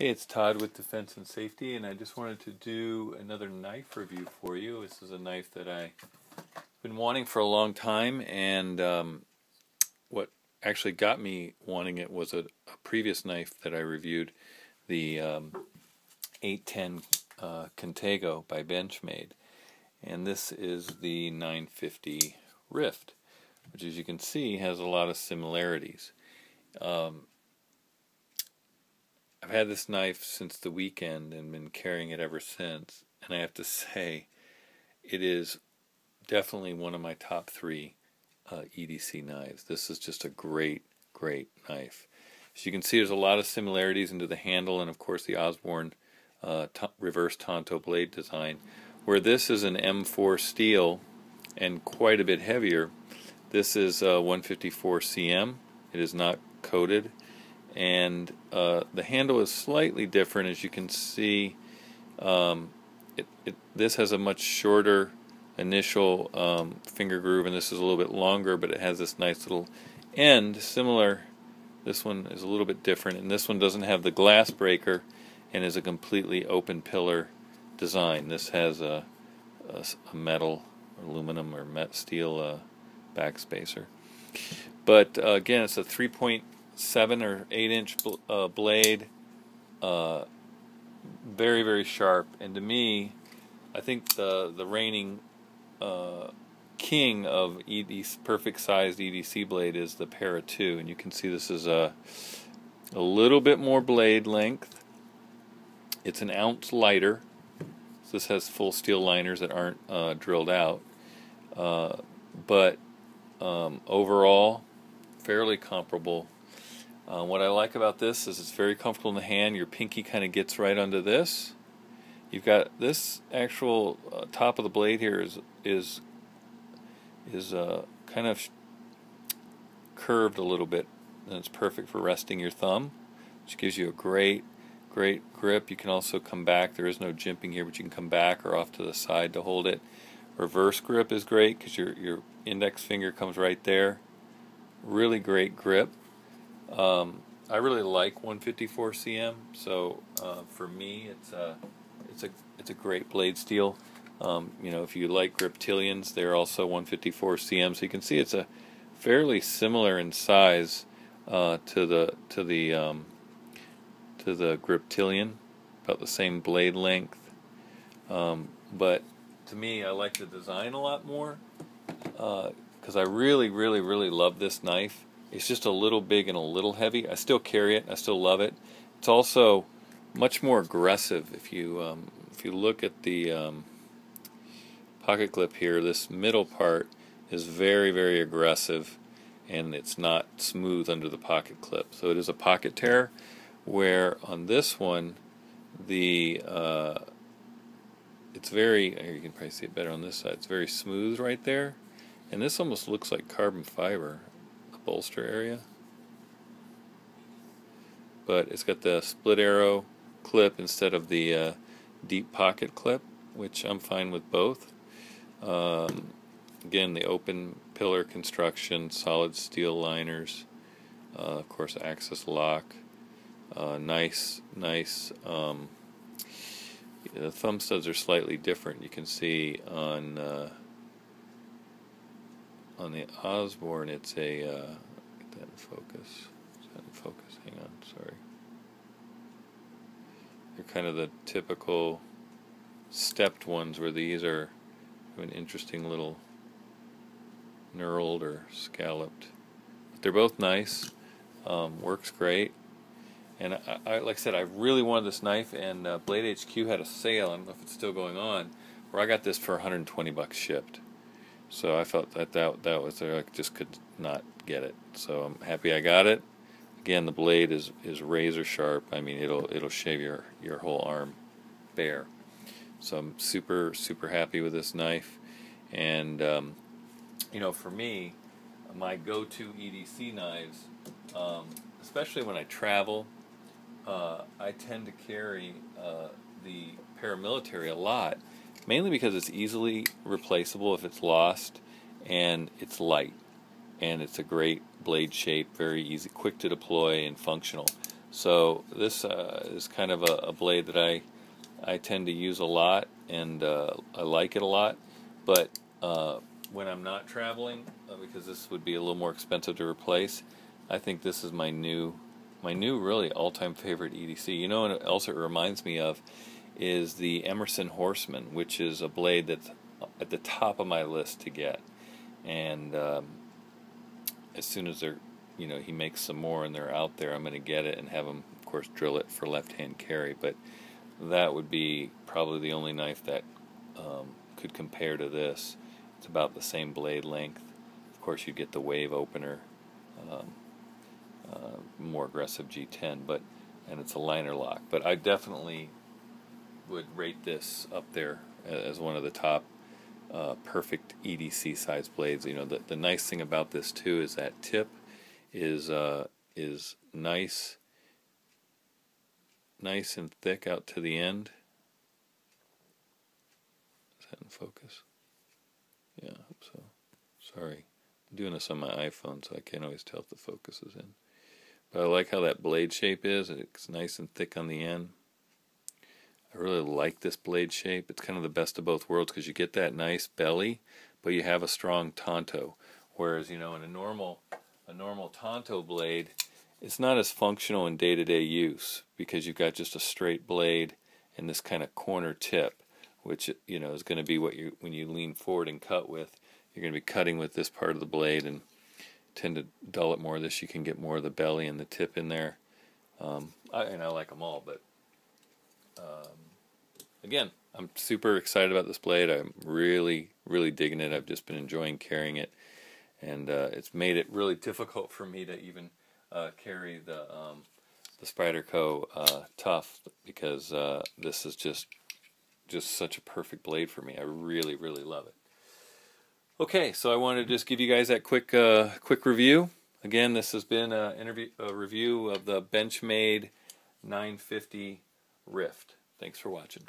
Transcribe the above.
Hey, it's Todd with Defense and Safety, and I just wanted to do another knife review for you. This is a knife that I've been wanting for a long time, and what actually got me wanting it was a previous knife that I reviewed, the 810 Contago by Benchmade, and this is the 950 Rift, which, as you can see, has a lot of similarities. I've had this knife since the weekend and been carrying it ever since, and I have to say it is definitely one of my top three EDC knives. This is just a great knife. As you can see, there's a lot of similarities into the handle and of course the Osborne reverse Tonto blade design. Where this is an M4 steel and quite a bit heavier, this is 154 cm. It is not coated, and the handle is slightly different. As you can see, this has a much shorter initial finger groove, and this is a little bit longer, but it has this nice little end, similar. This one is a little bit different, and this one doesn't have the glass breaker and is a completely open pillar design. This has a metal, aluminum, or steel backspacer. But again, it's a 3.7 or 8-inch blade, very sharp, and to me, I think the reigning king of perfect sized EDC blade is the Para 2, and you can see this is a little bit more blade length. It's an ounce lighter. So this has full steel liners that aren't drilled out, but overall fairly comparable. What I like about this is it's very comfortable in the hand. Your pinky kind of gets right under this. You've got this actual top of the blade here is kind of curved a little bit, and it's perfect for resting your thumb, which gives you a great grip. You can also come back. There is no jimping here, but you can come back or off to the side to hold it. Reverse grip is great because your index finger comes right there. Really great grip. I really like 154 cm, so for me it's a great blade steel. If you like Griptilians, they're also 154 cm, so you can see it's a fairly similar in size to the Griptilian, about the same blade length. But to me, I like the design a lot more because I really love this knife. It's just a little big and a little heavy. I still carry it. I still love it. It's also much more aggressive. If you look at the pocket clip here, this middle part is very aggressive, and it's not smooth under the pocket clip. So it is a pocket tear. Where on this one, it's very. Here you can probably see it better on this side. It's very smooth right there, and this almost looks like carbon fiber. Bolster area, but it's got the split arrow clip instead of the deep pocket clip, which I'm fine with both. Again, the open pillar construction, solid steel liners, of course access lock, nice the thumb studs are slightly different. You can see on the Osborne, it's a get that in focus. Is that in focus? Hang on, sorry. They're kind of the typical stepped ones, where these are an interesting little knurled or scalloped. But they're both nice. Works great. And I like I said, I really wanted this knife, and Blade HQ had a sale. I don't know if it's still going on, where I got this for $120 shipped. So I felt that was there. I just could not get it. So I'm happy I got it. Again, the blade is razor sharp. I mean, it'll shave your whole arm bare. So I'm super happy with this knife. And for me, my go-to EDC knives, especially when I travel, I tend to carry the paramilitary a lot. Mainly because it's easily replaceable if it's lost, and it's light, and it's a great blade shape, very easy, quick to deploy, and functional. So this is kind of a blade that I tend to use a lot, and I like it a lot. But when I'm not traveling, because this would be a little more expensive to replace, I think this is my new really all-time favorite EDC. You know what else it reminds me of is the Emerson Horseman, which is a blade that's at the top of my list to get. And as soon as they're, he makes some more and they're out there, I'm going to get it and have him, of course, drill it for left-hand carry. But that would be probably the only knife that could compare to this. It's about the same blade length. Of course, you get the wave opener, more aggressive G10, and it's a liner lock. But I definitely would rate this up there as one of the top perfect EDC size blades. The nice thing about this too is that tip is nice and thick out to the end. Is that in focus? Yeah, I hope so. Sorry, I'm doing this on my iPhone, so I can't always tell if the focus is in. But I like how that blade shape is. It's nice and thick on the end. I really like this blade shape. It's kind of the best of both worlds because you get that nice belly, but you have a strong tanto. Whereas, in a normal tanto blade, it's not as functional in day-to-day use because you've got just a straight blade and this kind of corner tip, which is going to be what when you lean forward and cut with, you're going to be cutting with this part of the blade and tend to dull it more. This you can get more of the belly and the tip in there. I like them all, but again, I'm super excited about this blade. I'm really, really digging it. I've just been enjoying carrying it, and it's made it really difficult for me to even carry the Spyderco Tough because this is just such a perfect blade for me. I really, really love it. Okay, so I wanted to just give you guys that quick review. Again, this has been a review of the Benchmade 950 Rift. Thanks for watching.